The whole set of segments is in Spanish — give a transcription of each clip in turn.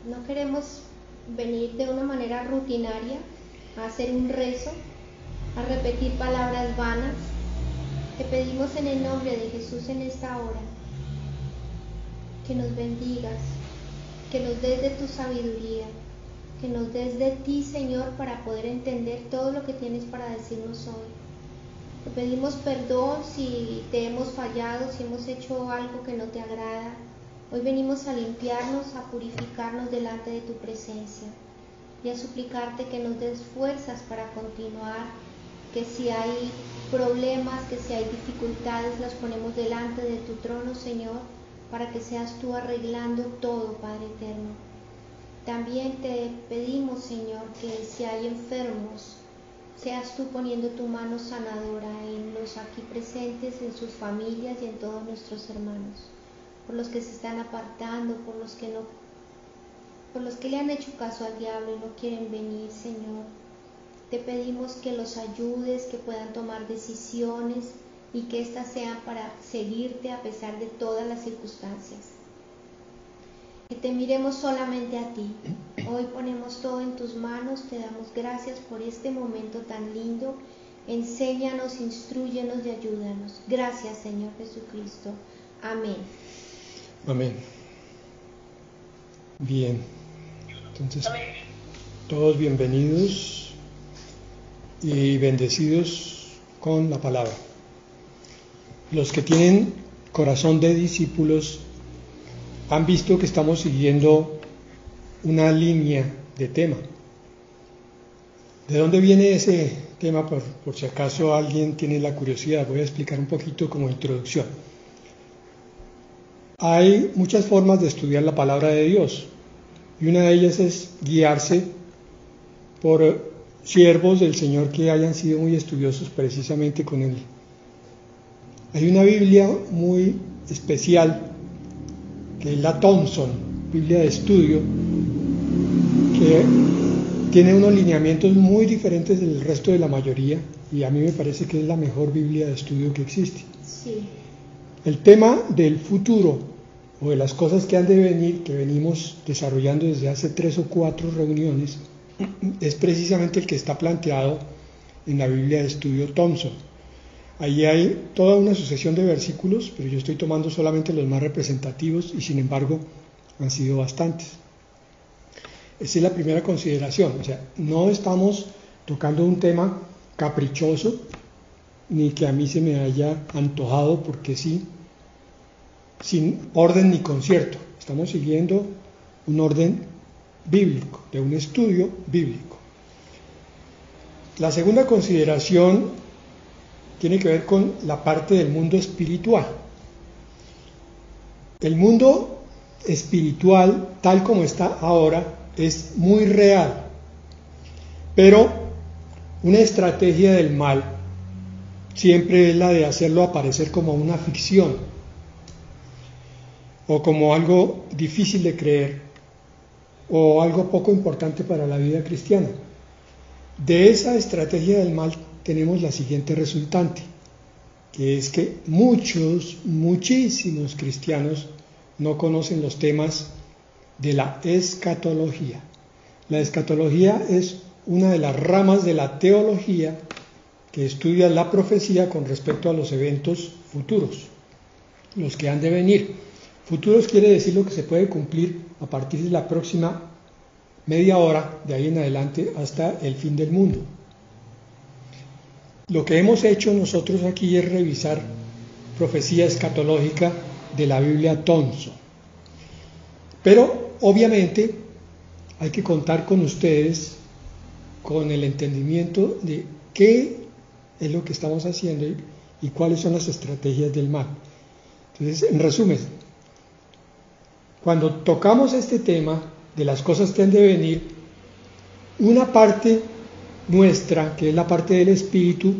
No queremos venir de una manera rutinaria a hacer un rezo, a repetir palabras vanas. Te pedimos en el nombre de Jesús en esta hora que nos bendigas, que nos des de tu sabiduría, que nos des de ti, Señor, para poder entender todo lo que tienes para decirnos hoy. Te pedimos perdón si te hemos fallado, si hemos hecho algo que no te agrada. Hoy venimos a limpiarnos, a purificarnos delante de tu presencia y a suplicarte que nos des fuerzas para continuar, que si hay problemas, que si hay dificultades, las ponemos delante de tu trono, Señor, para que seas tú arreglando todo, Padre eterno. También te pedimos, Señor, que si hay enfermos, seas tú poniendo tu mano sanadora en los aquí presentes, en sus familias y en todos nuestros hermanos, por los que se están apartando, por los que le han hecho caso al diablo y no quieren venir, Señor. Te pedimos que los ayudes, que puedan tomar decisiones y que éstas sean para seguirte a pesar de todas las circunstancias. Que te miremos solamente a ti. Hoy ponemos todo en tus manos, te damos gracias por este momento tan lindo. Enséñanos, instrúyenos y ayúdanos. Gracias, Señor Jesucristo. Amén. Amén. Bien, entonces todos bienvenidos y bendecidos con la palabra. Los que tienen corazón de discípulos han visto que estamos siguiendo una línea de tema. ¿De dónde viene ese tema? Por si acaso alguien tiene la curiosidad, voy a explicar un poquito como introducción. Hay muchas formas de estudiar la palabra de Dios y una de ellas es guiarse por siervos del Señor que hayan sido muy estudiosos precisamente con Él. Hay una Biblia muy especial que es la Thompson, Biblia de estudio, que tiene unos lineamientos muy diferentes del resto de la mayoría y a mí me parece que es la mejor Biblia de estudio que existe. Sí. El tema del futuro o de las cosas que han de venir, que venimos desarrollando desde hace 3 o 4 reuniones, es precisamente el que está planteado en la Biblia de estudio Thompson. Allí hay toda una sucesión de versículos, pero yo estoy tomando solamente los más representativos y sin embargo han sido bastantes. Esa es la primera consideración, o sea, no estamos tocando un tema caprichoso, ni que a mí se me haya antojado porque sí, sin orden ni concierto. Estamos siguiendo un orden bíblico, de un estudio bíblico. La segunda consideración tiene que ver con la parte del mundo espiritual. El mundo espiritual, tal como está ahora, es muy real, pero una estrategia del mal siempre es la de hacerlo aparecer como una ficción o como algo difícil de creer o algo poco importante para la vida cristiana. De esa estrategia del mal tenemos la siguiente resultante, que es que muchísimos cristianos no conocen los temas de la escatología. La escatología es una de las ramas de la teología que estudia la profecía con respecto a los eventos futuros, los que han de venir. Futuros quiere decir lo que se puede cumplir a partir de la próxima media hora, de ahí en adelante hasta el fin del mundo. Lo que hemos hecho nosotros aquí es revisar profecía escatológica de la Biblia Thompson. Pero obviamente hay que contar con ustedes con el entendimiento de qué es lo que estamos haciendo y cuáles son las estrategias del mal. Entonces, en resumen, cuando tocamos este tema de las cosas que han de venir, una parte nuestra, que es la parte del espíritu,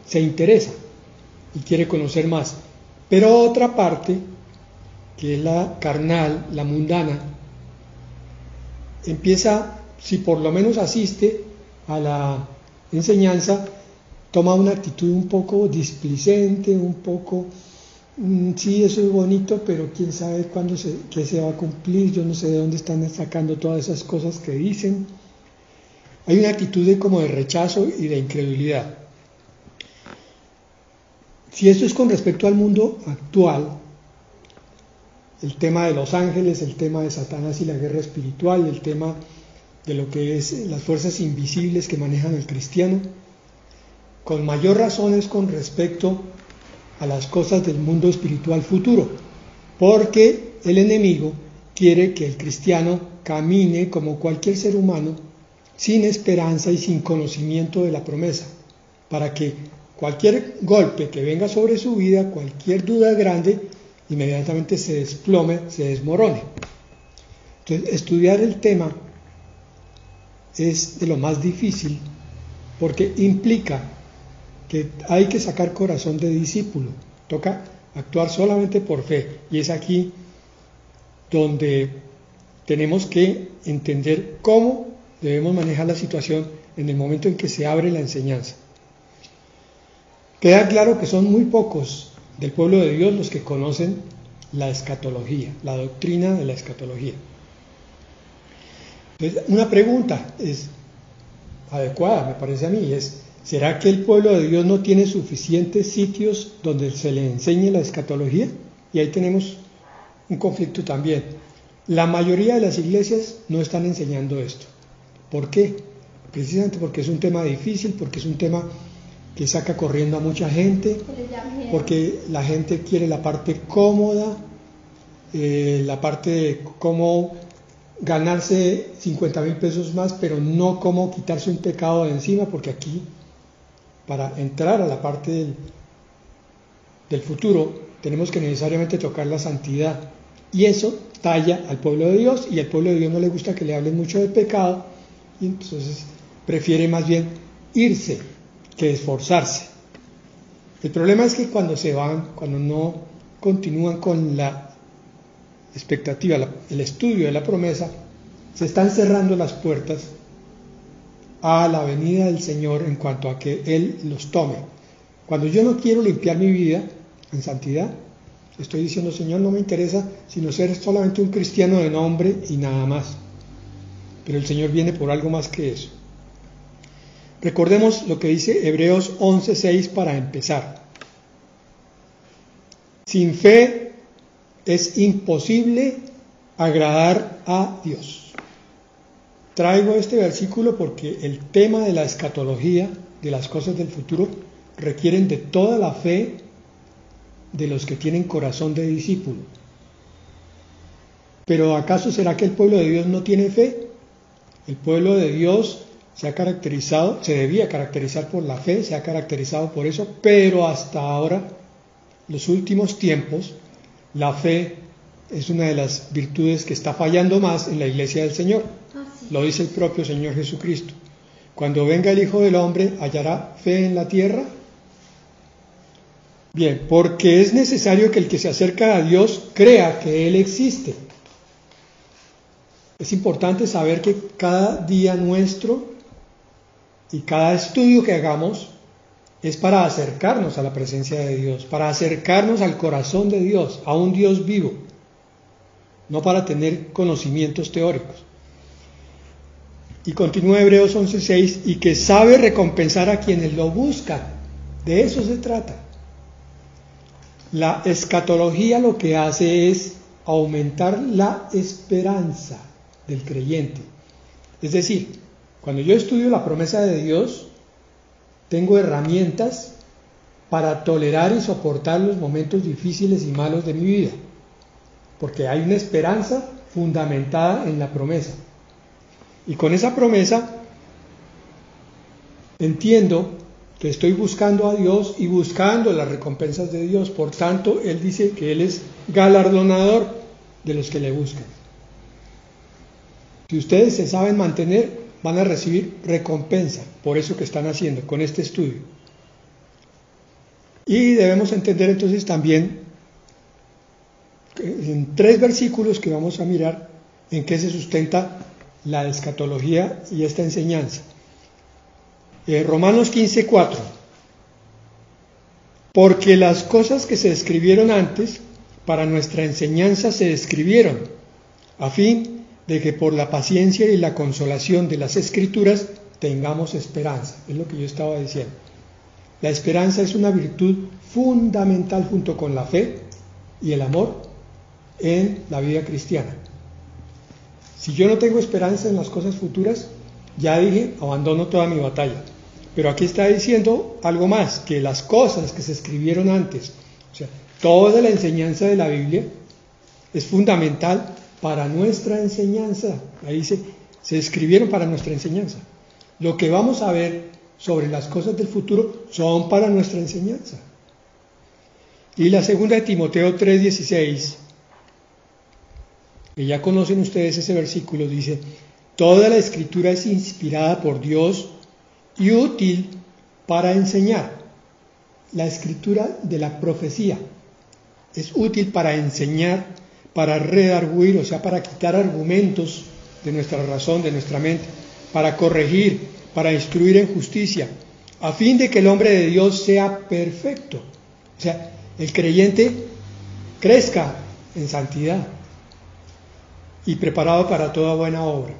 se interesa y quiere conocer más, pero otra parte, que es la carnal, la mundana, empieza, si por lo menos asiste a la enseñanza, toma una actitud un poco displicente, un poco sí, eso es bonito, pero quién sabe qué se va a cumplir, yo no sé de dónde están sacando todas esas cosas que dicen. Hay una actitud como de rechazo y de incredulidad. Si esto es con respecto al mundo actual, el tema de los ángeles, el tema de Satanás y la guerra espiritual, el tema de lo que es las fuerzas invisibles que manejan el cristiano, con mayor razón es con respecto a las cosas del mundo espiritual futuro, porque el enemigo quiere que el cristiano camine como cualquier ser humano, sin esperanza y sin conocimiento de la promesa, para que cualquier golpe que venga sobre su vida, cualquier duda grande, inmediatamente se desplome, se desmorone. Entonces, estudiar el tema es de lo más difícil, porque implica que hay que sacar corazón de discípulo, toca actuar solamente por fe, y es aquí donde tenemos que entender cómo debemos manejar la situación en el momento en que se abre la enseñanza. Queda claro que son muy pocos del pueblo de Dios los que conocen la escatología, la doctrina de la escatología. Entonces, una pregunta es adecuada, me parece a mí, ¿será que el pueblo de Dios no tiene suficientes sitios donde se le enseñe la escatología? Y ahí tenemos un conflicto también. La mayoría de las iglesias no están enseñando esto. ¿Por qué? Precisamente porque es un tema difícil, porque es un tema que saca corriendo a mucha gente, porque la gente quiere la parte cómoda, la parte de cómo ganarse 50,000 pesos más, pero no cómo quitarse un pecado de encima, porque aquí, para entrar a la parte del futuro, tenemos que necesariamente tocar la santidad, y eso talla al pueblo de Dios, y al pueblo de Dios no le gusta que le hablen mucho de pecado, y entonces prefiere más bien irse que esforzarse. El problema es que cuando se van, cuando no continúan con la expectativa, el estudio de la promesa, se están cerrando las puertas a la venida del Señor en cuanto a que Él los tome. Cuando yo no quiero limpiar mi vida en santidad, estoy diciendo, Señor, no me interesa sino ser solamente un cristiano de nombre y nada más. Pero el Señor viene por algo más que eso. Recordemos lo que dice Hebreos 11:6 para empezar. Sin fe es imposible agradar a Dios. Traigo este versículo porque el tema de la escatología, de las cosas del futuro, requieren de toda la fe de los que tienen corazón de discípulo. Pero ¿acaso será que el pueblo de Dios no tiene fe? El pueblo de Dios se debía caracterizar por la fe, se ha caracterizado por eso, pero hasta ahora, los últimos tiempos, la fe es una de las virtudes que está fallando más en la iglesia del Señor. Lo dice el propio Señor Jesucristo. Cuando venga el Hijo del Hombre, ¿hallará fe en la tierra? Bien, porque es necesario que el que se acerca a Dios crea que Él existe. Es importante saber que cada día nuestro y cada estudio que hagamos es para acercarnos a la presencia de Dios, para acercarnos al corazón de Dios, a un Dios vivo, no para tener conocimientos teóricos. Y continúa Hebreos 11:6, y que sabe recompensar a quienes lo buscan. De eso se trata. La escatología lo que hace es aumentar la esperanza del creyente. Es decir, cuando yo estudio la promesa de Dios, tengo herramientas para tolerar y soportar los momentos difíciles y malos de mi vida, porque hay una esperanza fundamentada en la promesa. Y con esa promesa entiendo que estoy buscando a Dios y buscando las recompensas de Dios. Por tanto, Él dice que Él es galardonador de los que le buscan. Si ustedes se saben mantener, van a recibir recompensa por eso que están haciendo con este estudio. Y debemos entender entonces también en 3 versículos que vamos a mirar en qué se sustenta la escatología y esta enseñanza. Romanos 15:4. Porque las cosas que se escribieron antes, para nuestra enseñanza se escribieron, a fin de que por la paciencia y la consolación de las Escrituras tengamos esperanza. Es lo que yo estaba diciendo. La esperanza es una virtud fundamental junto con la fe y el amor en la vida cristiana. Si yo no tengo esperanza en las cosas futuras, ya dije, abandono toda mi batalla. Pero aquí está diciendo algo más, que las cosas que se escribieron antes, o sea, toda la enseñanza de la Biblia es fundamental para nuestra enseñanza. Ahí dice, se escribieron para nuestra enseñanza. Lo que vamos a ver sobre las cosas del futuro son para nuestra enseñanza. Y la segunda de Timoteo 3:16, que ya conocen ustedes ese versículo, dice, toda la escritura es inspirada por Dios y útil para enseñar. La escritura de la profecía es útil para enseñar, para redarguir, o sea, para quitar argumentos de nuestra razón, de nuestra mente, para corregir, para instruir en justicia, a fin de que el hombre de Dios sea perfecto. O sea, el creyente crezca en santidad y preparado para toda buena obra.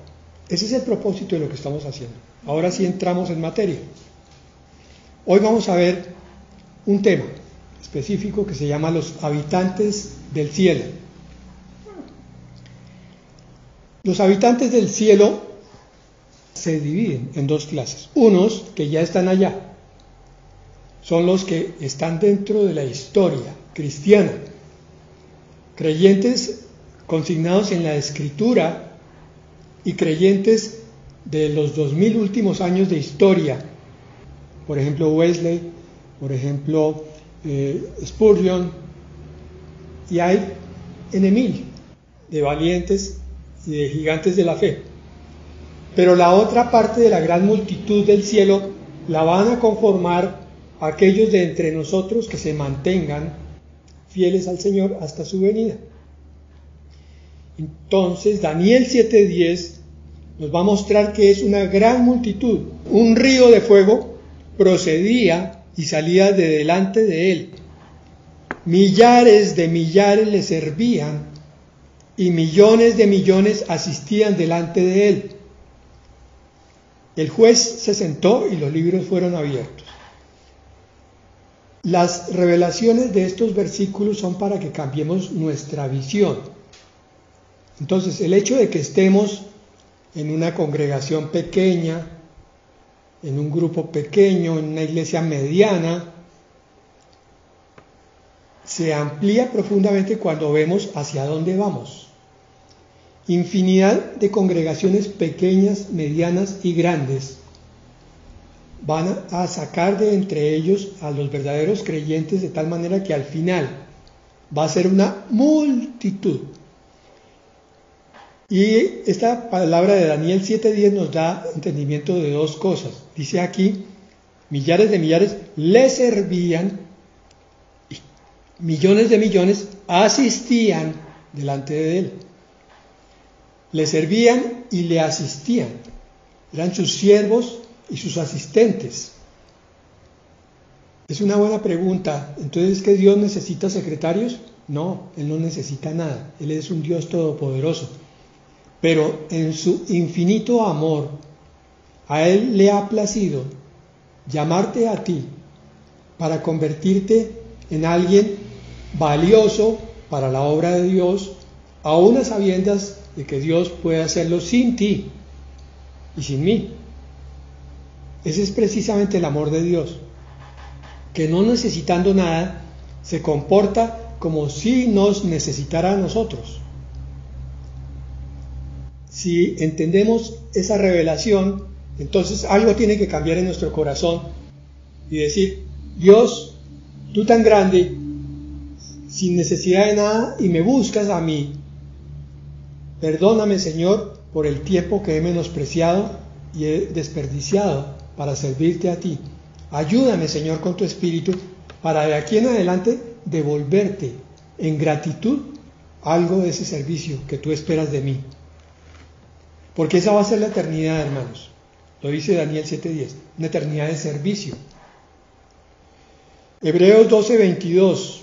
Ese es el propósito de lo que estamos haciendo. Ahora sí entramos en materia. Hoy vamos a ver un tema específico que se llama los habitantes del cielo. Los habitantes del cielo se dividen en dos clases. Unos que ya están allá, son los que están dentro de la historia cristiana, creyentes consignados en la Escritura y creyentes de los 2000 últimos años de historia, por ejemplo Wesley, por ejemplo Spurgeon, y hay en mil de valientes y de gigantes de la fe. Pero la otra parte de la gran multitud del cielo la van a conformar aquellos de entre nosotros que se mantengan fieles al Señor hasta su venida. Entonces Daniel 7:10 nos va a mostrar que es una gran multitud. Un río de fuego procedía y salía de delante de él. Millares de millares le servían y millones de millones asistían delante de él. El juez se sentó y los libros fueron abiertos. Las revelaciones de estos versículos son para que cambiemos nuestra visión. Entonces, el hecho de que estemos en una congregación pequeña, en un grupo pequeño, en una iglesia mediana, se amplía profundamente cuando vemos hacia dónde vamos. Infinidad de congregaciones pequeñas, medianas y grandes van a sacar de entre ellos a los verdaderos creyentes de tal manera que al final va a ser una multitud. Y esta palabra de Daniel 7:10 nos da entendimiento de dos cosas. Dice aquí, millares de millares le servían, y millones de millones asistían delante de él. Le servían y le asistían. Eran sus siervos y sus asistentes. Es una buena pregunta. Entonces, ¿que Dios necesita secretarios? No, Él no necesita nada. Él es un Dios todopoderoso. Pero en su infinito amor, a Él le ha placido llamarte a ti para convertirte en alguien valioso para la obra de Dios, aún a sabiendas de que Dios puede hacerlo sin ti y sin mí. Ese es precisamente el amor de Dios, que no necesitando nada, se comporta como si nos necesitara a nosotros. Si entendemos esa revelación, entonces algo tiene que cambiar en nuestro corazón y decir, Dios, tú tan grande, sin necesidad de nada, y me buscas a mí. Perdóname, Señor, por el tiempo que he menospreciado y he desperdiciado para servirte a ti. Ayúdame, Señor, con tu Espíritu, para de aquí en adelante devolverte en gratitud algo de ese servicio que tú esperas de mí. Porque esa va a ser la eternidad, hermanos. Lo dice Daniel 7:10, una eternidad de servicio. Hebreos 12:22.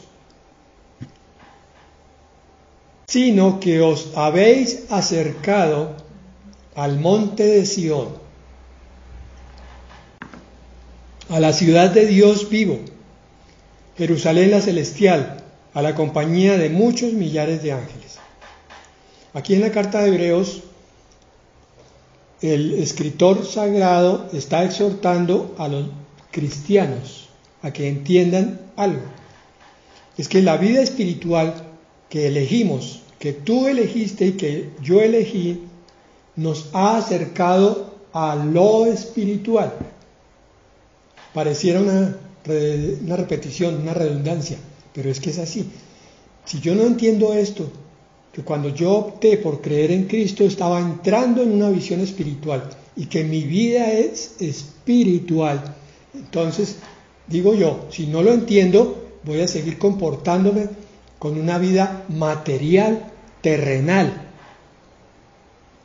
Sino que os habéis acercado al monte de Sión, a la ciudad de Dios vivo, Jerusalén la celestial, a la compañía de muchos millares de ángeles. Aquí en la carta de Hebreos, el escritor sagrado está exhortando a los cristianos a que entiendan algo. Es que la vida espiritual que elegimos, que tú elegiste y que yo elegí, nos ha acercado a lo espiritual. Pareciera una repetición, una redundancia, pero es que es así. Si yo no entiendo esto, que cuando yo opté por creer en Cristo estaba entrando en una visión espiritual y que mi vida es espiritual, entonces digo yo, si no lo entiendo, voy a seguir comportándome con una vida material, terrenal,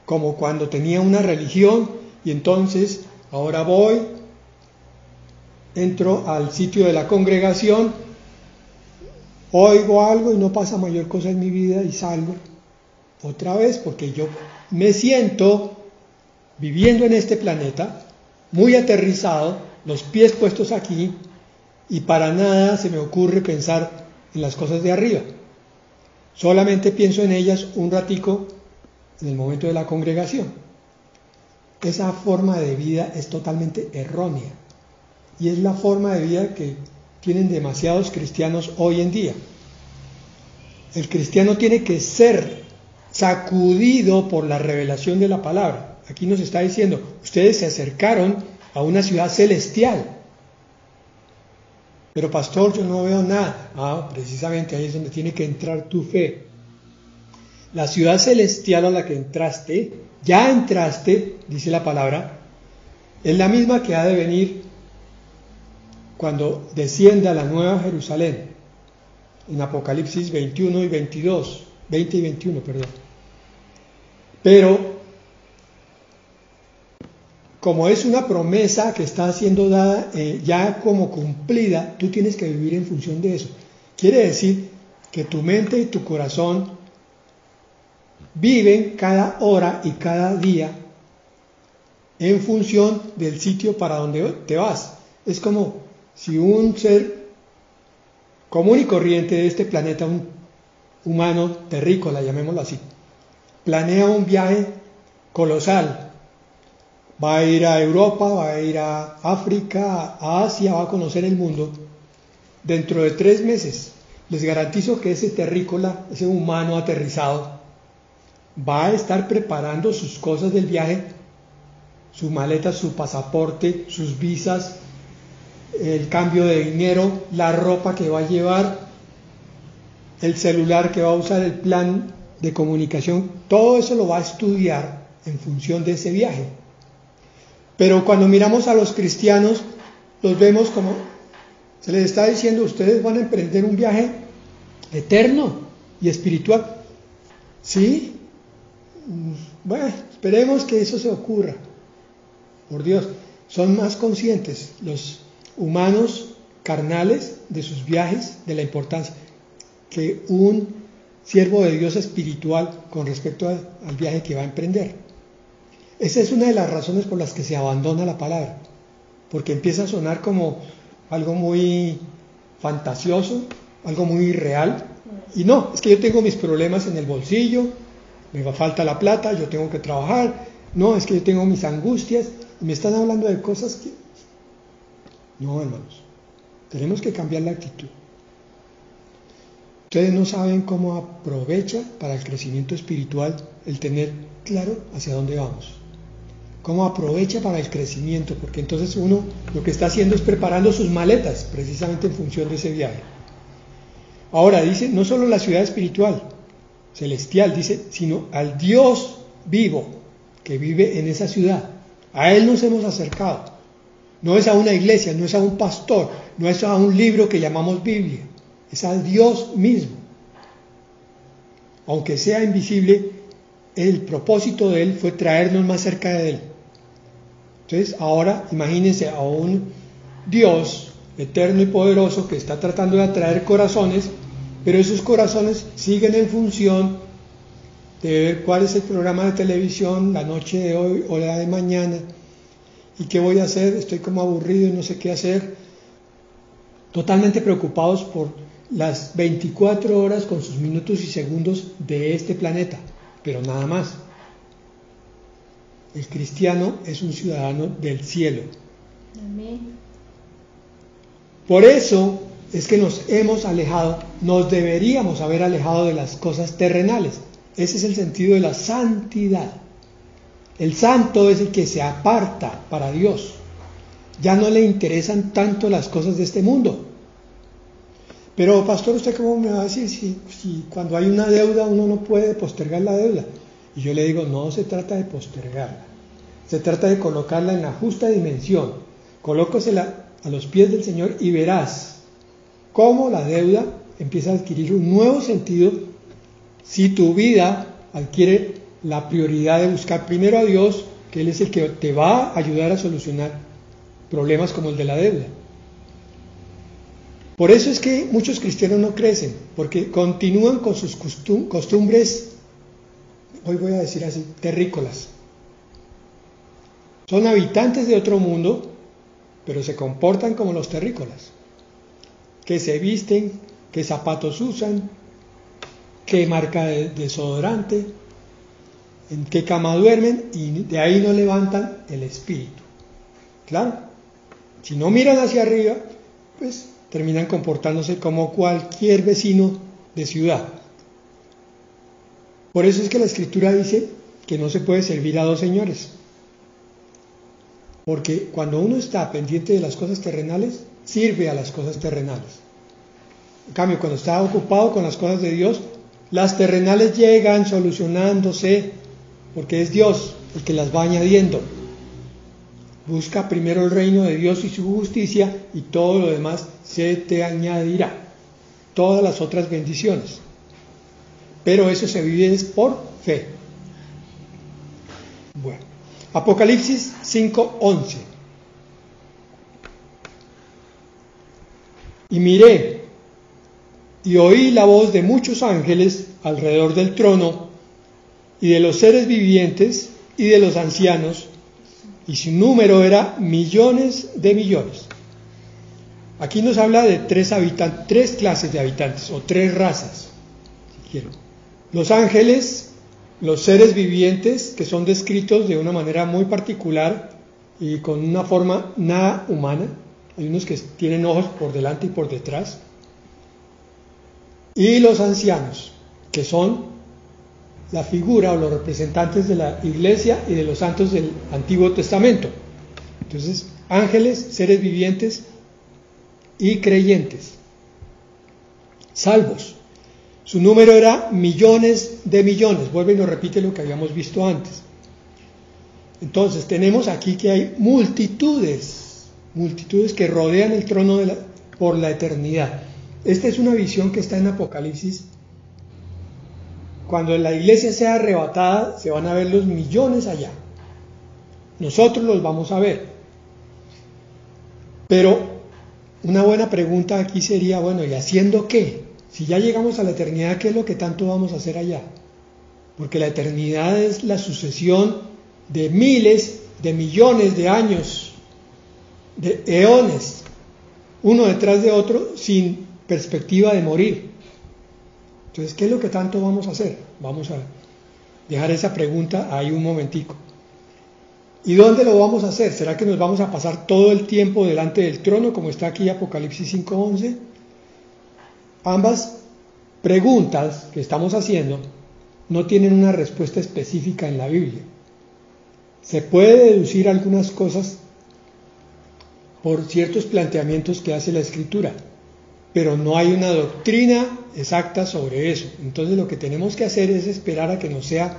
como cuando tenía una religión y entonces ahora voy, entro al sitio de la congregación, oigo algo y no pasa mayor cosa en mi vida y salgo otra vez porque yo me siento viviendo en este planeta, muy aterrizado, los pies puestos aquí y para nada se me ocurre pensar en las cosas de arriba. Solamente pienso en ellas un ratico en el momento de la congregación. Esa forma de vida es totalmente errónea y es la forma de vida que tienen demasiados cristianos hoy en día. El cristiano tiene que ser sacudido por la revelación de la palabra. Aquí nos está diciendo, ustedes se acercaron a una ciudad celestial. Pero pastor, yo no veo nada. Precisamente ahí es donde tiene que entrar tu fe. La ciudad celestial a la que entraste, ya entraste, dice la palabra, es la misma que ha de venir cuando descienda la nueva Jerusalén, en Apocalipsis 21 y 22, 20 y 21, perdón. Pero, como es una promesa que está siendo dada ya como cumplida, tú tienes que vivir en función de eso. Quiere decir que tu mente y tu corazón viven cada hora y cada día en función del sitio para donde te vas. Es como si un ser común y corriente de este planeta, un humano terrícola, llamémoslo así, planea un viaje colosal. Va a ir a Europa, va a ir a África, a Asia, va a conocer el mundo. Dentro de 3 meses, les garantizo que ese terrícola, ese humano aterrizado, va a estar preparando sus cosas del viaje, su maleta, su pasaporte, sus visas, el cambio de dinero, la ropa que va a llevar, el celular que va a usar, el plan de comunicación, todo eso lo va a estudiar en función de ese viaje. Pero cuando miramos a los cristianos, los vemos como se les está diciendo, ustedes van a emprender un viaje eterno y espiritual. ¿Sí? Bueno, esperemos que eso se ocurra. Por Dios, son más conscientes los humanos carnales de sus viajes, de la importancia, que un siervo de Dios espiritual con respecto al viaje que va a emprender. Esa es una de las razones por las que se abandona la palabra, porque empieza a sonar como algo muy fantasioso, algo muy irreal, y no, es que yo tengo mis problemas en el bolsillo, me falta la plata, yo tengo que trabajar, no, es que yo tengo mis angustias, y me están hablando de cosas que... No, hermanos, tenemos que cambiar la actitud. Ustedes no saben cómo aprovecha para el crecimiento espiritual el tener claro hacia dónde vamos. Cómo aprovecha para el crecimiento, porque entonces uno lo que está haciendo es preparando sus maletas, precisamente en función de ese viaje. Ahora dice, no solo la ciudad espiritual, celestial, dice, sino al Dios vivo que vive en esa ciudad. A Él nos hemos acercado. No es a una iglesia, no es a un pastor, no es a un libro que llamamos Biblia, es a Dios mismo. Aunque sea invisible, el propósito de Él fue traernos más cerca de Él. Entonces, ahora imagínense a un Dios eterno y poderoso que está tratando de atraer corazones, pero esos corazones siguen en función de ver cuál es el programa de televisión, la noche de hoy o la de mañana, y qué voy a hacer, estoy como aburrido y no sé qué hacer, totalmente preocupados por las 24 horas con sus minutos y segundos de este planeta, pero nada más. El cristiano es un ciudadano del cielo. Amén. Por eso es que nos hemos alejado, nos deberíamos haber alejado de las cosas terrenales. Ese es el sentido de la santidad. El santo es el que se aparta para Dios. Ya no le interesan tanto las cosas de este mundo. Pero pastor, ¿usted cómo me va a decir si cuando hay una deuda uno no puede postergar la deuda? Y yo le digo, no se trata de postergarla, se trata de colocarla en la justa dimensión. Colócasela a los pies del Señor y verás cómo la deuda empieza a adquirir un nuevo sentido si tu vida adquiere la prioridad de buscar primero a Dios, que Él es el que te va a ayudar a solucionar problemas como el de la deuda. Por eso es que muchos cristianos no crecen, porque continúan con sus costumbres, hoy voy a decir así, terrícolas. Son habitantes de otro mundo, pero se comportan como los terrícolas, que se visten, qué zapatos usan, qué marca de desodorante, en qué cama duermen, y de ahí no levantan el espíritu. Claro, si no miran hacia arriba, pues terminan comportándose como cualquier vecino de ciudad. Por eso es que la Escritura dice que no se puede servir a dos señores. Porque cuando uno está pendiente de las cosas terrenales, sirve a las cosas terrenales. En cambio, cuando está ocupado con las cosas de Dios, las terrenales llegan solucionándose, porque es Dios el que las va añadiendo. Busca primero el reino de Dios y su justicia, y todo lo demás se te añadirá. Todas las otras bendiciones. Pero eso se vive por fe. Bueno, Apocalipsis 5:11. Y miré y oí la voz de muchos ángeles alrededor del trono y de los seres vivientes y de los ancianos, y su número era millones de millones. Aquí nos habla de tres clases de habitantes, o tres razas, si quieren. Los ángeles, los seres vivientes, que son descritos de una manera muy particular y con una forma nada humana. Hay unos que tienen ojos por delante y por detrás. Y los ancianos, que son la figura o los representantes de la iglesia y de los santos del Antiguo Testamento. Entonces, ángeles, seres vivientes y creyentes, salvos. Su número era millones de millones. Vuelve y nos repite lo que habíamos visto antes. Entonces, tenemos aquí que hay multitudes que rodean el trono por la eternidad. Esta es una visión que está en Apocalipsis. Cuando la iglesia sea arrebatada, se van a ver los millones allá. Nosotros los vamos a ver. Pero una buena pregunta aquí sería, bueno, ¿y haciendo qué? Si ya llegamos a la eternidad, ¿qué es lo que tanto vamos a hacer allá? Porque la eternidad es la sucesión de miles, de millones de años, de eones, uno detrás de otro, sin perspectiva de morir. Entonces, ¿qué es lo que tanto vamos a hacer? Vamos a dejar esa pregunta ahí un momentico. ¿Y dónde lo vamos a hacer? ¿Será que nos vamos a pasar todo el tiempo delante del trono, como está aquí Apocalipsis 5:11? Ambas preguntas que estamos haciendo no tienen una respuesta específica en la Biblia. Se puede deducir algunas cosas por ciertos planteamientos que hace la Escritura, pero no hay una doctrina exacta sobre eso. Entonces lo que tenemos que hacer es esperar a que nos sea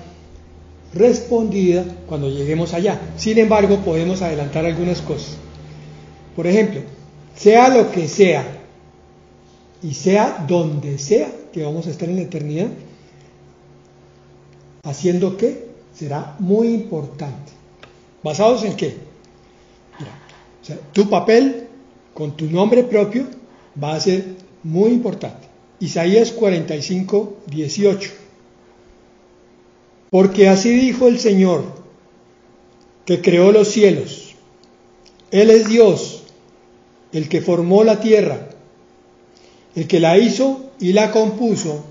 respondida cuando lleguemos allá. Sin embargo, podemos adelantar algunas cosas. Por ejemplo, sea lo que sea, y sea donde sea que vamos a estar en la eternidad, ¿haciendo qué? Será muy importante. ¿Basados en qué? Mira, o sea, tu papel con tu nombre propio, va a ser muy importante. Isaías 45, 18. Porque así dijo el Señor, que creó los cielos. Él es Dios, el que formó la tierra, el que la hizo y la compuso.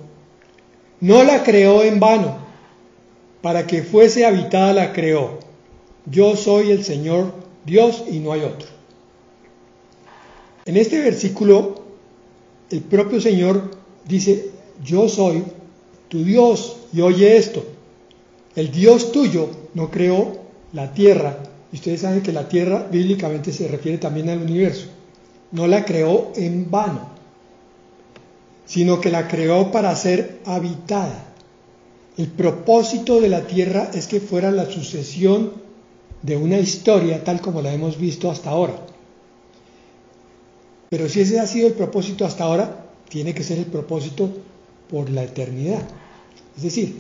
No la creó en vano, para que fuese habitada la creó. Yo soy el Señor Dios y no hay otro. En este versículo, el propio Señor dice, yo soy tu Dios, y oye esto, el Dios tuyo no creó la tierra, y ustedes saben que la tierra bíblicamente se refiere también al universo, no la creó en vano, sino que la creó para ser habitada. El propósito de la tierra es que fuera la sucesión de una historia tal como la hemos visto hasta ahora. Pero si ese ha sido el propósito hasta ahora, tiene que ser el propósito por la eternidad. Es decir,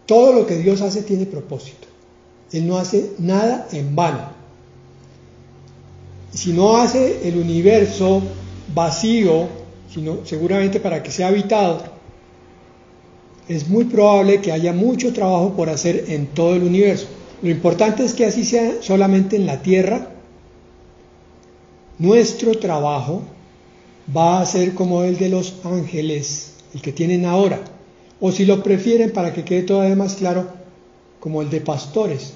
todo lo que Dios hace tiene propósito. Él no hace nada en vano. Si no hace el universo vacío, sino seguramente para que sea habitado, es muy probable que haya mucho trabajo por hacer en todo el universo. Lo importante es que así sea solamente en la tierra. Nuestro trabajo va a ser como el de los ángeles, el que tienen ahora, o si lo prefieren para que quede todavía más claro, como el de pastores.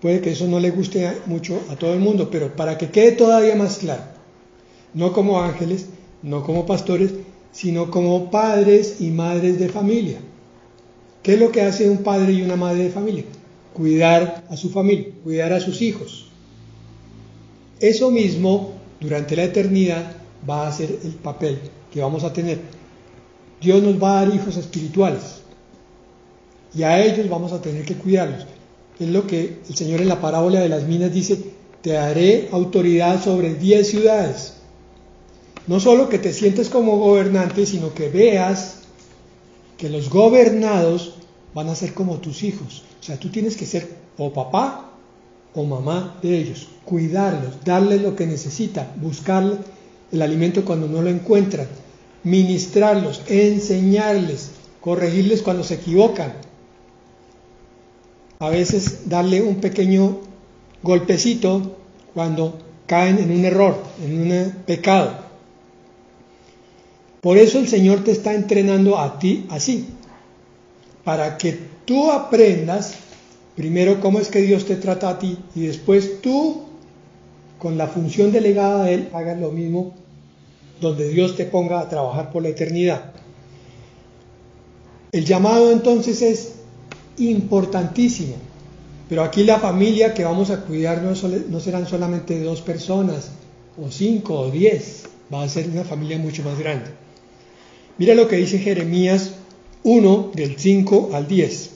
Puede que eso no le guste mucho a todo el mundo, pero para que quede todavía más claro, no como ángeles, no como pastores, sino como padres y madres de familia. ¿Qué es lo que hace un padre y una madre de familia? Cuidar a su familia, cuidar a sus hijos. Eso mismo, durante la eternidad, va a ser el papel que vamos a tener. Dios nos va a dar hijos espirituales y a ellos vamos a tener que cuidarlos. Es lo que el Señor en la parábola de las minas dice, te daré autoridad sobre 10 ciudades. No solo que te sientes como gobernante, sino que veas que los gobernados van a ser como tus hijos. O sea, tú tienes que ser o papá o mamá de ellos, cuidarlos, darles lo que necesitan, buscarles el alimento cuando no lo encuentran, ministrarlos, enseñarles, corregirles cuando se equivocan. A veces darle un pequeño golpecito cuando caen en un error, en un pecado. Por eso el Señor te está entrenando a ti así, para que tú aprendas primero cómo es que Dios te trata a ti y después tú, con la función delegada de Él, hagas lo mismo donde Dios te ponga a trabajar por la eternidad. El llamado entonces es importantísimo, pero aquí la familia que vamos a cuidar no serán solamente 2 personas, o 5 o 10, va a ser una familia mucho más grande. Mira lo que dice Jeremías 1, del 5 al 10.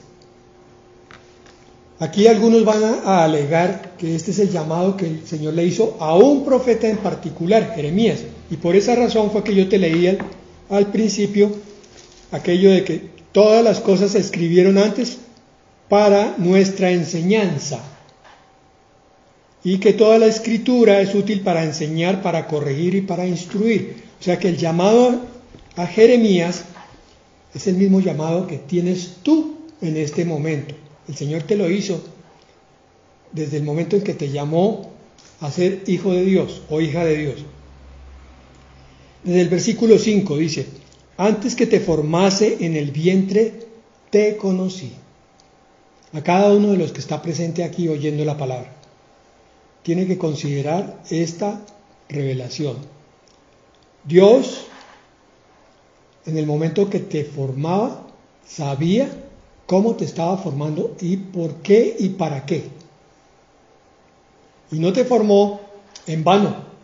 Aquí algunos van a alegar que este es el llamado que el Señor le hizo a un profeta en particular, Jeremías, y por esa razón fue que yo te leí al principio aquello de que todas las cosas se escribieron antes para nuestra enseñanza y que toda la escritura es útil para enseñar, para corregir y para instruir. O sea que el llamado a Jeremías es el mismo llamado que tienes tú en este momento. El Señor te lo hizo desde el momento en que te llamó a ser hijo de Dios o hija de Dios. Desde el versículo 5 dice, antes que te formase en el vientre, te conocí. A cada uno de los que está presente aquí oyendo la palabra, tiene que considerar esta revelación. Dios, en el momento que te formaba, sabía cómo te estaba formando y por qué y para qué. Y no te formó en vano,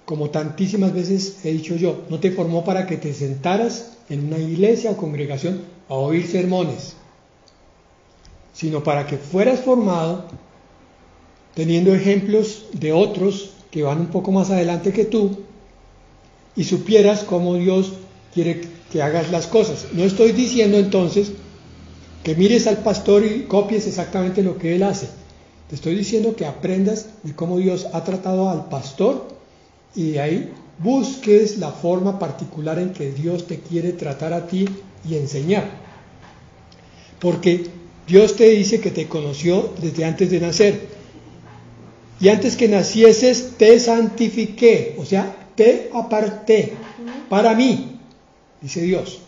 como tantísimas veces he dicho yo, no te formó para que te sentaras en una iglesia o congregación a oír sermones, sino para que fueras formado teniendo ejemplos de otros que van un poco más adelante que tú y supieras cómo Dios quiere que hagas las cosas. No estoy diciendo entonces que mires al pastor y copies exactamente lo que él hace. Te estoy diciendo que aprendas de cómo Dios ha tratado al pastor y de ahí busques la forma particular en que Dios te quiere tratar a ti y enseñar. Porque Dios te dice que te conoció desde antes de nacer. Y antes que nacieses te santifiqué, o sea, te aparté para mí, dice Dios.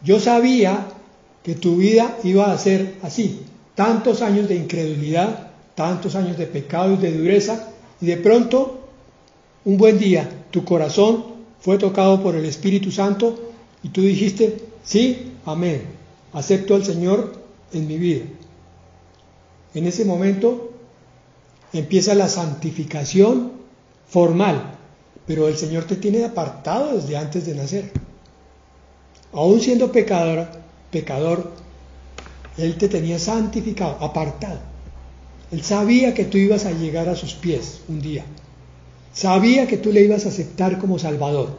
Yo sabía que tu vida iba a ser así, tantos años de incredulidad, tantos años de pecado y de dureza, y de pronto, un buen día, tu corazón fue tocado por el Espíritu Santo y tú dijiste, sí, amén, acepto al Señor en mi vida. En ese momento empieza la santificación formal, pero el Señor te tiene apartado desde antes de nacer. Aún siendo pecador, Él te tenía santificado, apartado. Él sabía que tú ibas a llegar a sus pies un día. Sabía que tú le ibas a aceptar como Salvador.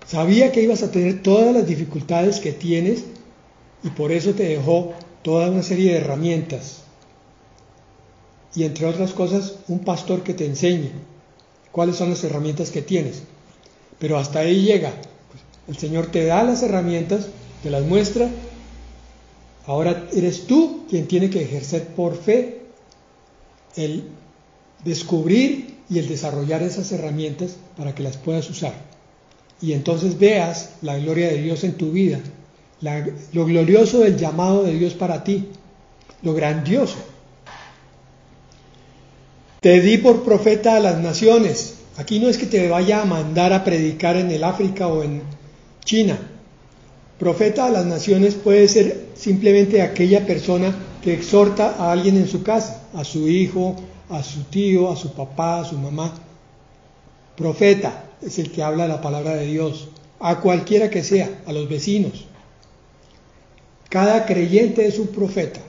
Sabía que ibas a tener todas las dificultades que tienes y por eso te dejó toda una serie de herramientas. Y entre otras cosas, un pastor que te enseñe cuáles son las herramientas que tienes. Pero hasta ahí llega. El Señor te da las herramientas, te las muestra. Ahora eres tú quien tiene que ejercer por fe el descubrir y el desarrollar esas herramientas para que las puedas usar. Y entonces veas la gloria de Dios en tu vida, lo glorioso del llamado de Dios para ti, lo grandioso. Te di por profeta a las naciones. Aquí no es que te vaya a mandar a predicar en el África o en China. Profeta a las naciones puede ser simplemente aquella persona que exhorta a alguien en su casa, a su hijo, a su tío, a su papá, a su mamá. Profeta es el que habla la palabra de Dios, a cualquiera que sea, a los vecinos. Cada creyente es un profeta.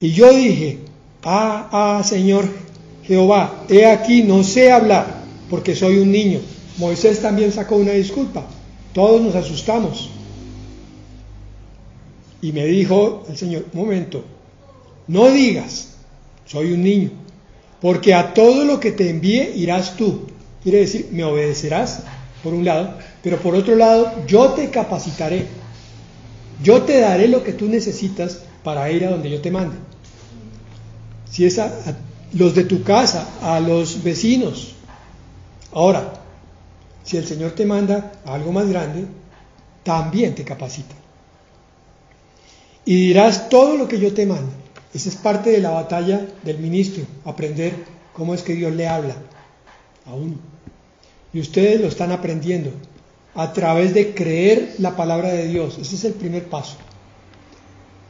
Y yo dije, Señor Jehová, he aquí no sé hablar, porque soy un niño. Moisés también sacó una disculpa. Todos nos asustamos. Y me dijo el Señor, un momento, no digas, soy un niño, porque a todo lo que te envíe irás tú. Quiere decir, me obedecerás, por un lado, pero por otro lado, yo te capacitaré. Yo te daré lo que tú necesitas para ir a donde yo te mande. Si es a los de tu casa, a los vecinos. Ahora, si el Señor te manda a algo más grande, también te capacita. Y dirás todo lo que yo te mando. Esa es parte de la batalla del ministro, aprender cómo es que Dios le habla a uno. Y ustedes lo están aprendiendo a través de creer la palabra de Dios. Ese es el primer paso.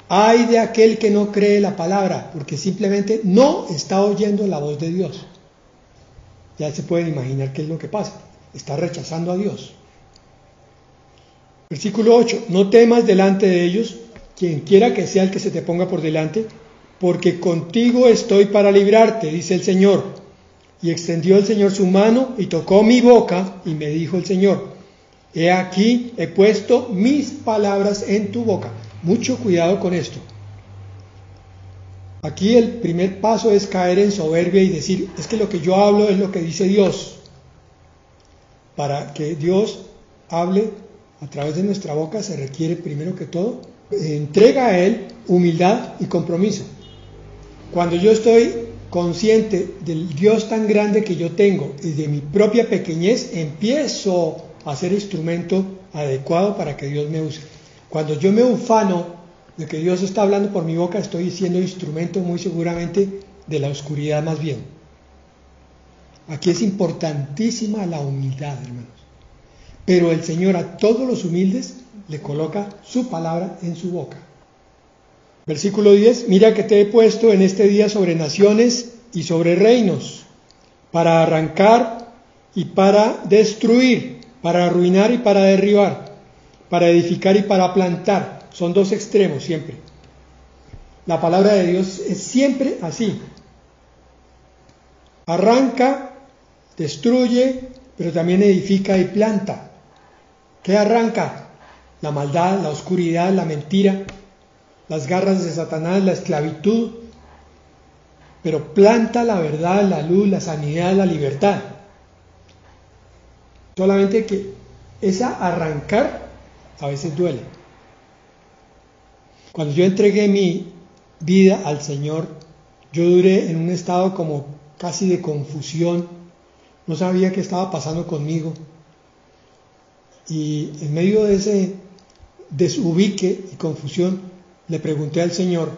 Ay de aquel que no cree la palabra, porque simplemente no está oyendo la voz de Dios. Ya se pueden imaginar qué es lo que pasa. Está rechazando a Dios. Versículo 8. No temas delante de ellos, quien quiera que sea el que se te ponga por delante, porque contigo estoy para librarte, dice el Señor. Y extendió el Señor su mano y tocó mi boca, y me dijo el Señor, he aquí, he puesto mis palabras en tu boca. Mucho cuidado con esto. Aquí el primer paso es caer en soberbia y decir, es que lo que yo hablo es lo que dice Dios. Para que Dios hable a través de nuestra boca se requiere primero que todo entrega a Él, humildad y compromiso. Cuando yo estoy consciente del Dios tan grande que yo tengo y de mi propia pequeñez, empiezo a ser instrumento adecuado para que Dios me use. Cuando yo me ufano de que Dios está hablando por mi boca, estoy siendo instrumento muy seguramente de la oscuridad más bien. Aquí es importantísima la humildad, hermanos. Pero el Señor a todos los humildes le coloca su palabra en su boca. Versículo 10, mira que te he puesto en este día sobre naciones y sobre reinos, para arrancar y para destruir, para arruinar y para derribar, para edificar y para plantar. Son dos extremos siempre. La palabra de Dios es siempre así. Arranca, destruye, pero también edifica y planta. ¿Qué arranca? La maldad, la oscuridad, la mentira, las garras de Satanás, la esclavitud, pero planta la verdad, la luz, la sanidad, la libertad. Solamente que esa arrancar a veces duele. Cuando yo entregué mi vida al Señor, yo duré en un estado como casi de confusión, no sabía qué estaba pasando conmigo. Y en medio de ese desubique y confusión, le pregunté al Señor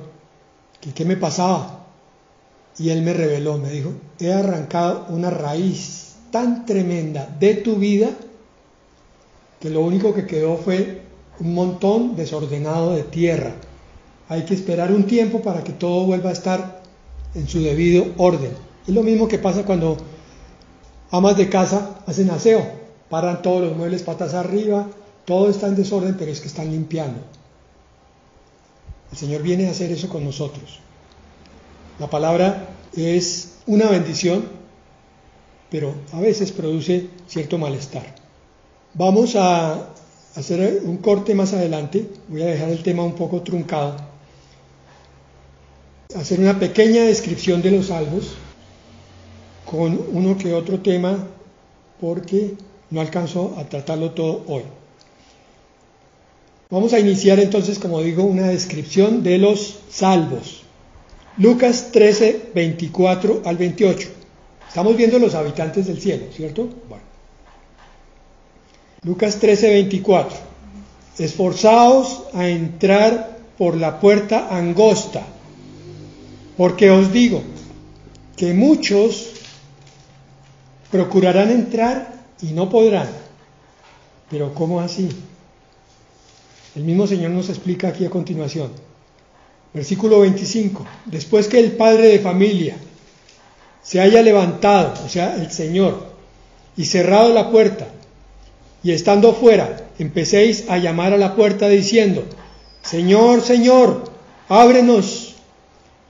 que qué me pasaba. Y Él me reveló, me dijo, he arrancado una raíz tan tremenda de tu vida que lo único que quedó fue un montón desordenado de tierra. Hay que esperar un tiempo para que todo vuelva a estar en su debido orden. Es lo mismo que pasa cuando amas de casa hacen aseo, paran todos los muebles patas arriba, todo está en desorden, pero es que están limpiando. El Señor viene a hacer eso con nosotros. La palabra es una bendición, pero a veces produce cierto malestar. Vamos a hacer un corte más adelante, voy a dejar el tema un poco truncado, hacer una pequeña descripción de los salmos con uno que otro tema, porque no alcanzo a tratarlo todo hoy. Vamos a iniciar entonces, como digo, una descripción de los salmos. Lucas 13, 24 al 28. Estamos viendo los habitantes del cielo, ¿cierto? Bueno. Lucas 13, 24. Esforzaos a entrar por la puerta angosta, porque os digo que muchos procurarán entrar y no podrán. Pero ¿cómo así? El mismo Señor nos explica aquí a continuación. Versículo 25. Después que el padre de familia se haya levantado, o sea, el Señor, y cerrado la puerta, y estando fuera, empecéis a llamar a la puerta diciendo, Señor, Señor, ábrenos.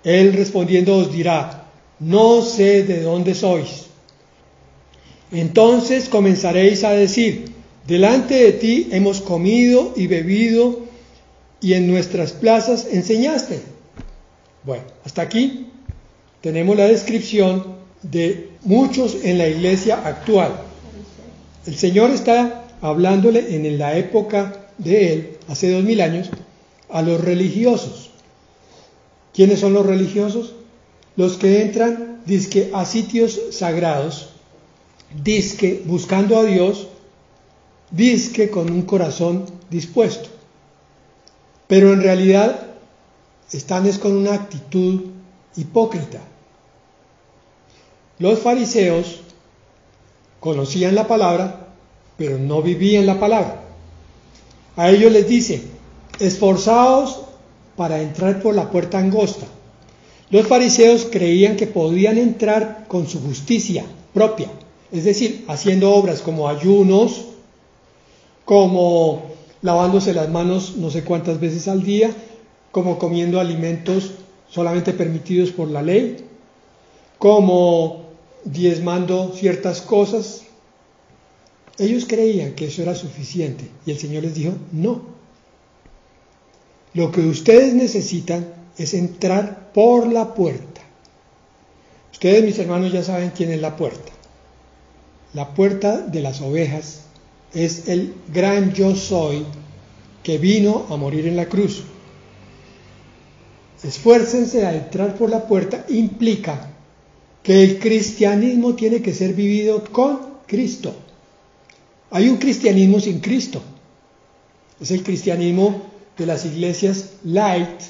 Él respondiendo os dirá, no sé de dónde sois. Entonces comenzaréis a decir, delante de ti hemos comido y bebido, y en nuestras plazas enseñaste. Bueno, hasta aquí tenemos la descripción de muchos en la iglesia actual. El Señor está hablándole en la época de Él, hace 2000 años, a los religiosos. ¿Quiénes son los religiosos? Los que entran, dizque a sitios sagrados, dizque buscando a Dios, dizque con un corazón dispuesto. Pero en realidad están es con una actitud hipócrita. Los fariseos conocían la palabra, pero no vivían la palabra. A ellos les dice, esforzaos para entrar por la puerta angosta. Los fariseos creían que podían entrar con su justicia propia, es decir, haciendo obras como ayunos, como lavándose las manos no sé cuántas veces al día, como comiendo alimentos solamente permitidos por la ley, como diezmando ciertas cosas. Ellos creían que eso era suficiente y el Señor les dijo, no. Lo que ustedes necesitan es entrar por la puerta. Ustedes, mis hermanos, ya saben quién es la puerta. La puerta de las ovejas es el gran yo soy que vino a morir en la cruz. Esfuércense a entrar por la puerta implica que el cristianismo tiene que ser vivido con Cristo. Hay un cristianismo sin Cristo. Es el cristianismo de las iglesias light,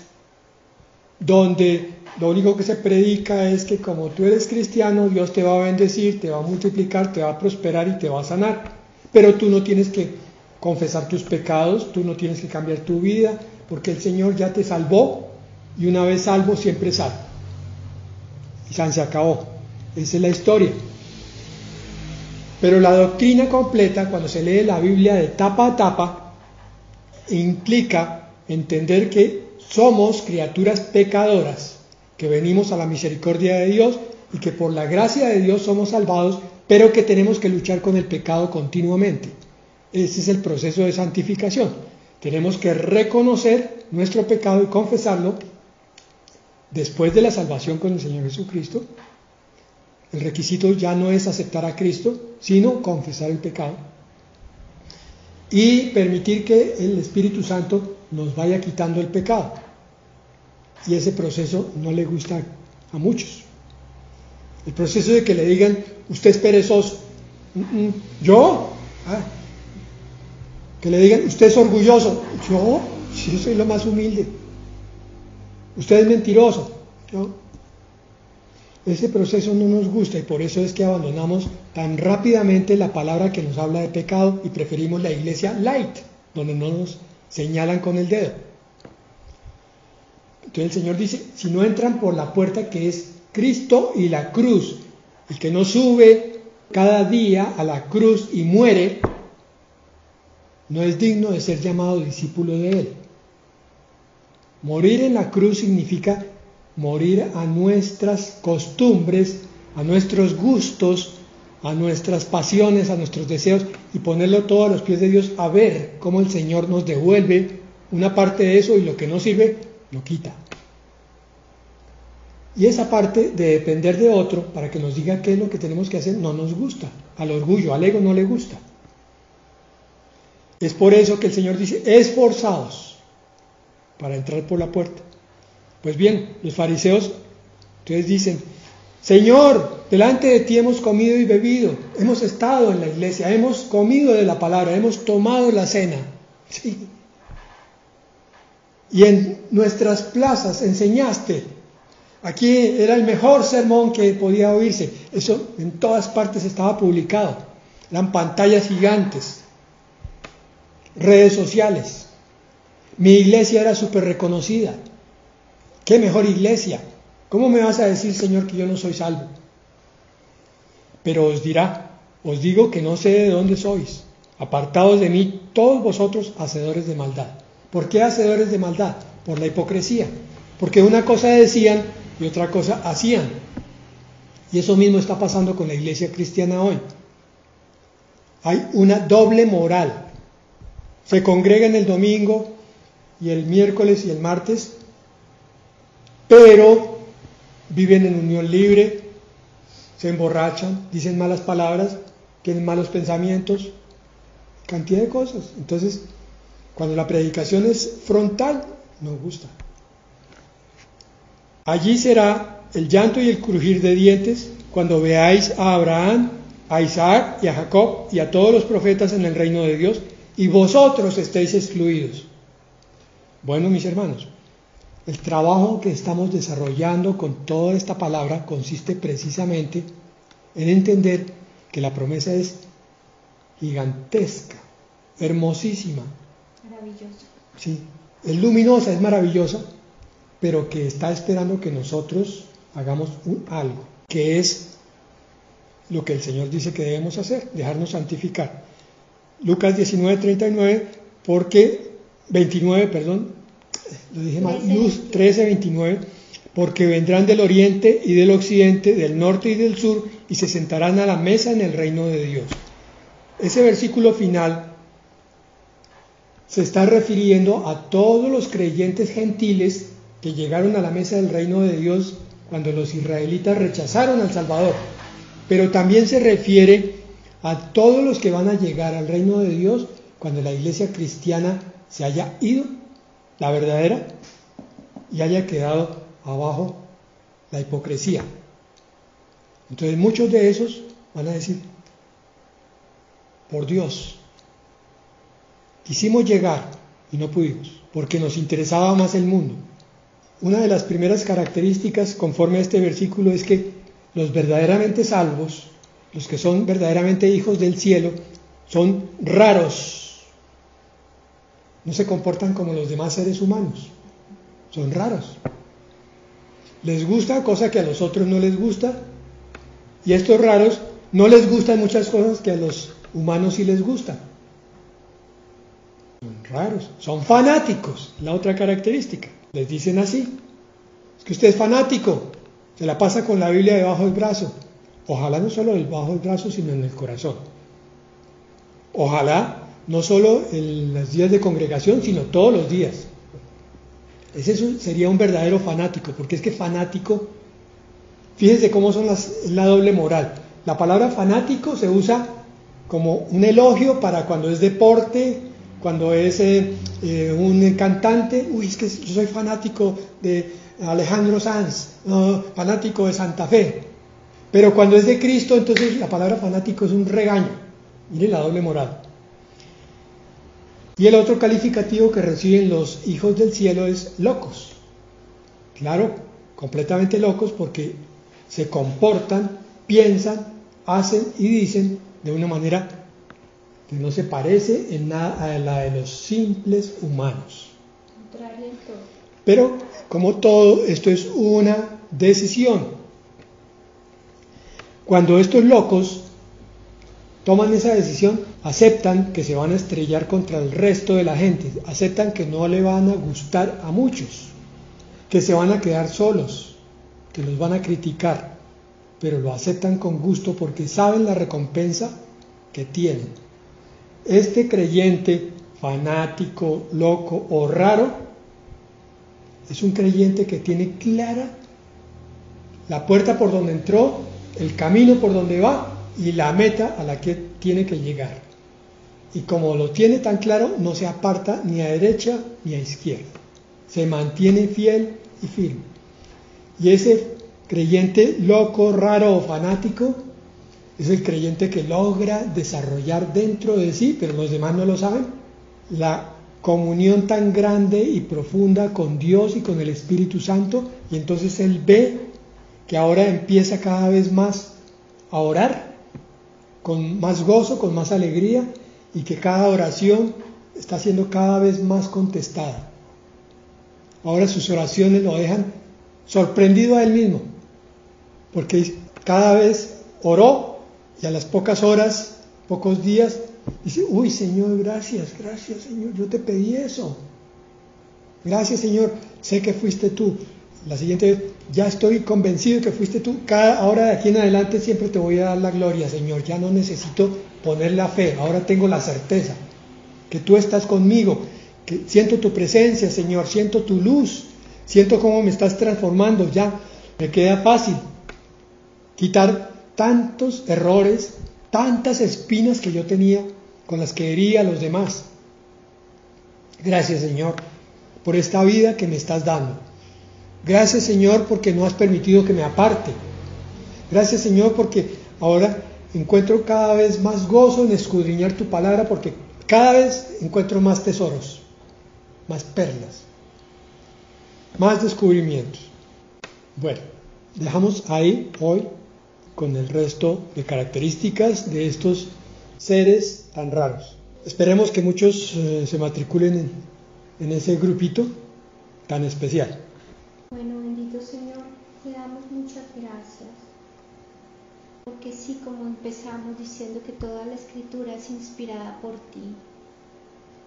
donde lo único que se predica es que como tú eres cristiano, Dios te va a bendecir, te va a multiplicar, te va a prosperar y te va a sanar. Pero tú no tienes que confesar tus pecados, tú no tienes que cambiar tu vida, porque el Señor ya te salvó, y una vez salvo, siempre salvo. Y se acabó. Esa es la historia. Pero la doctrina completa, cuando se lee la Biblia de tapa a tapa, implica entender que somos criaturas pecadoras, que venimos a la misericordia de Dios y que por la gracia de Dios somos salvados, pero que tenemos que luchar con el pecado continuamente. Ese es el proceso de santificación. Tenemos que reconocer nuestro pecado y confesarlo después de la salvación con el Señor Jesucristo, el requisito ya no es aceptar a Cristo, sino confesar el pecado y permitir que el Espíritu Santo nos vaya quitando el pecado. Y ese proceso no le gusta a muchos. El proceso de que le digan, usted es perezoso. ¿Yo? Que le digan, usted es orgulloso. ¿Yo? Si yo soy lo más humilde. Usted es mentiroso. ¿Yo? Ese proceso no nos gusta y por eso es que abandonamos tan rápidamente la palabra que nos habla de pecado y preferimos la iglesia light, donde no nos señalan con el dedo. Entonces el Señor dice, si no entran por la puerta que es Cristo y la cruz, el que no sube cada día a la cruz y muere, no es digno de ser llamado discípulo de Él. Morir en la cruz significa morir a nuestras costumbres, a nuestros gustos, a nuestras pasiones, a nuestros deseos y ponerlo todo a los pies de Dios a ver cómo el Señor nos devuelve una parte de eso y lo que no sirve, lo quita. Y esa parte de depender de otro para que nos diga qué es lo que tenemos que hacer no nos gusta. Al orgullo, al ego no le gusta. Es por eso que el Señor dice, esforzaos para entrar por la puerta. Pues bien, los fariseos entonces dicen, Señor, delante de ti hemos comido y bebido, hemos estado en la iglesia, hemos comido de la palabra, hemos tomado la cena. Sí. Y en nuestras plazas enseñaste. Aquí era el mejor sermón que podía oírse. Eso en todas partes estaba publicado. Eran pantallas gigantes, redes sociales. Mi iglesia era súper reconocida. ¿Qué mejor iglesia? ¿Cómo me vas a decir, Señor, que yo no soy salvo? Pero os digo que no sé de dónde sois. Apartados de mí, todos vosotros, hacedores de maldad. ¿Por qué hacedores de maldad? Por la hipocresía. Porque una cosa decían y otra cosa hacían. Y eso mismo está pasando con la iglesia cristiana hoy. Hay una doble moral. Se congregan el domingo y el miércoles y el martes, pero viven en unión libre, se emborrachan, dicen malas palabras, tienen malos pensamientos, cantidad de cosas. Entonces, cuando la predicación es frontal, nos gusta. Allí será el llanto y el crujir de dientes cuando veáis a Abraham, a Isaac y a Jacob y a todos los profetas en el reino de Dios, y vosotros estéis excluidos. Bueno, mis hermanos, el trabajo que estamos desarrollando con toda esta palabra consiste precisamente en entender que la promesa es gigantesca, hermosísima. Maravillosa. Sí, es luminosa, es maravillosa, pero que está esperando que nosotros hagamos algo, que es lo que el Señor dice que debemos hacer, dejarnos santificar. Lucas 19:29, porque 29, perdón, lo dije mal, Luz 13:29, porque vendrán del oriente y del occidente, del norte y del sur, y se sentarán a la mesa en el reino de Dios. Ese versículo final se está refiriendo a todos los creyentes gentiles que llegaron a la mesa del reino de Dios cuando los israelitas rechazaron al Salvador, pero también se refiere a todos los que van a llegar al reino de Dios cuando la iglesia cristiana se haya ido, la verdadera, y haya quedado abajo la hipocresía. Entonces muchos de esos van a decir, por Dios, quisimos llegar y no pudimos, porque nos interesaba más el mundo. Una de las primeras características conforme a este versículo es que los verdaderamente salvos, los que son verdaderamente hijos del cielo, son raros. No se comportan como los demás seres humanos. Son raros. Les gusta cosa que a los otros no les gusta. Y a estos raros no les gustan muchas cosas que a los humanos sí les gustan. Son raros. Son fanáticos. La otra característica. Les dicen así. Es que usted es fanático. Se la pasa con la Biblia debajo del brazo. Ojalá no solo debajo del brazo, sino en el corazón. Ojalá no solo en los días de congregación, sino todos los días. sería un verdadero fanático, porque es que fanático, fíjense cómo son la doble moral. La palabra fanático se usa como un elogio para cuando es deporte, cuando es un cantante. Uy, es que yo soy fanático de Alejandro Sanz, fanático de Santa Fe. Pero cuando es de Cristo, entonces la palabra fanático es un regaño. Miren la doble moral. Y el otro calificativo que reciben los hijos del cielo es locos. Claro, completamente locos porque se comportan, piensan, hacen y dicen de una manera que no se parece en nada a la de los simples humanos. Pero como todo, esto es una decisión. Cuando estos locos toman esa decisión, aceptan que se van a estrellar contra el resto de la gente, aceptan que no le van a gustar a muchos, que se van a quedar solos, que los van a criticar, pero lo aceptan con gusto porque saben la recompensa que tienen. Este creyente fanático, loco o raro es un creyente que tiene clara la puerta por donde entró, el camino por donde va y la meta a la que tiene que llegar. Y como lo tiene tan claro, no se aparta ni a derecha ni a izquierda. Se mantiene fiel y firme. Y ese creyente loco, raro o fanático es el creyente que logra desarrollar dentro de sí, pero los demás no lo saben, la comunión tan grande y profunda con Dios y con el Espíritu Santo, y entonces él ve que ahora empieza cada vez más a orar con más gozo, con más alegría, y que cada oración está siendo cada vez más contestada. Ahora sus oraciones lo dejan sorprendido a él mismo, porque cada vez oró y a las pocas horas, pocos días, dice, uy Señor, gracias Señor, yo te pedí eso. Gracias Señor, sé que fuiste tú. La siguiente vez, ya estoy convencido que fuiste tú. Ahora de aquí en adelante siempre te voy a dar la gloria, Señor. Ya no necesito poner la fe, ahora tengo la certeza que tú estás conmigo, que siento tu presencia, Señor, siento tu luz, siento cómo me estás transformando. Ya me queda fácil quitar tantos errores, tantas espinas que yo tenía con las que hería a los demás. Gracias, Señor, por esta vida que me estás dando. Gracias, Señor, porque no has permitido que me aparte. Gracias, Señor, porque ahora encuentro cada vez más gozo en escudriñar tu palabra, porque cada vez encuentro más tesoros, más perlas, más descubrimientos. Bueno, dejamos ahí hoy con el resto de características de estos seres tan raros. Esperemos que muchos se matriculen en ese grupito tan especial. Bueno, bendito Señor, te damos muchas gracias, porque sí, como empezamos diciendo que toda la Escritura es inspirada por ti.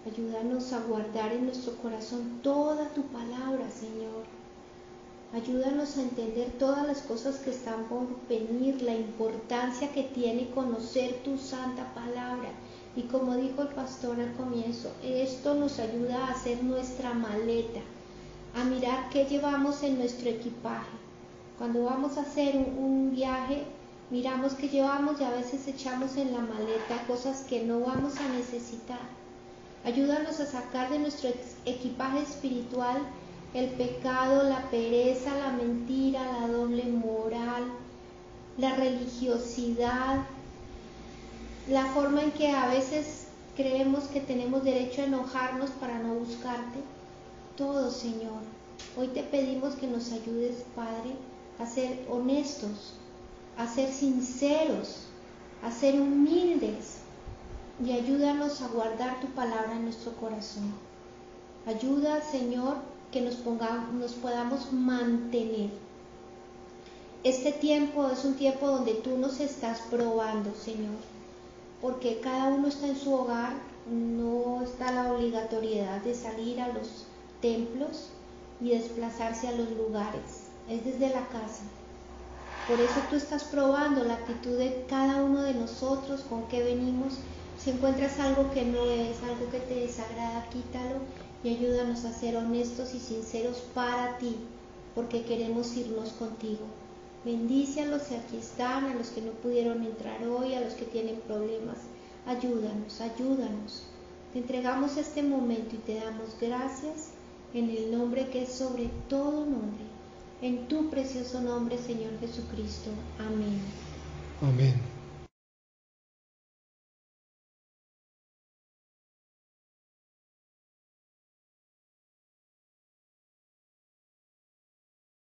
Ayúdanos a guardar en nuestro corazón toda tu palabra, Señor. Ayúdanos a entender todas las cosas que están por venir, la importancia que tiene conocer tu santa palabra. Y como dijo el pastor al comienzo, esto nos ayuda a hacer nuestra maleta, a mirar qué llevamos en nuestro equipaje. Cuando vamos a hacer un viaje, miramos qué llevamos y a veces echamos en la maleta cosas que no vamos a necesitar. Ayúdanos a sacar de nuestro equipaje espiritual el pecado, la pereza, la mentira, la doble moral, la religiosidad, la forma en que a veces creemos que tenemos derecho a enojarnos para no buscarte. Todo, Señor, hoy te pedimos que nos ayudes, Padre, a ser honestos, a ser sinceros, a ser humildes, y ayúdanos a guardar tu palabra en nuestro corazón. Ayuda, Señor, que nos podamos mantener. Este tiempo es un tiempo donde tú nos estás probando, Señor, porque cada uno está en su hogar, no está la obligatoriedad de salir a los templos y desplazarse a los lugares, es desde la casa. Por eso tú estás probando la actitud de cada uno de nosotros, con qué venimos, Si encuentras algo que no es, algo que te desagrada, quítalo y ayúdanos a ser honestos y sinceros para ti, porque queremos irnos contigo. Bendice a los que aquí están, a los que no pudieron entrar hoy, a los que tienen problemas. Ayúdanos, ayúdanos. Te entregamos este momento y te damos gracias en el nombre que es sobre todo nombre. En tu precioso nombre, Señor Jesucristo. Amén. Amén.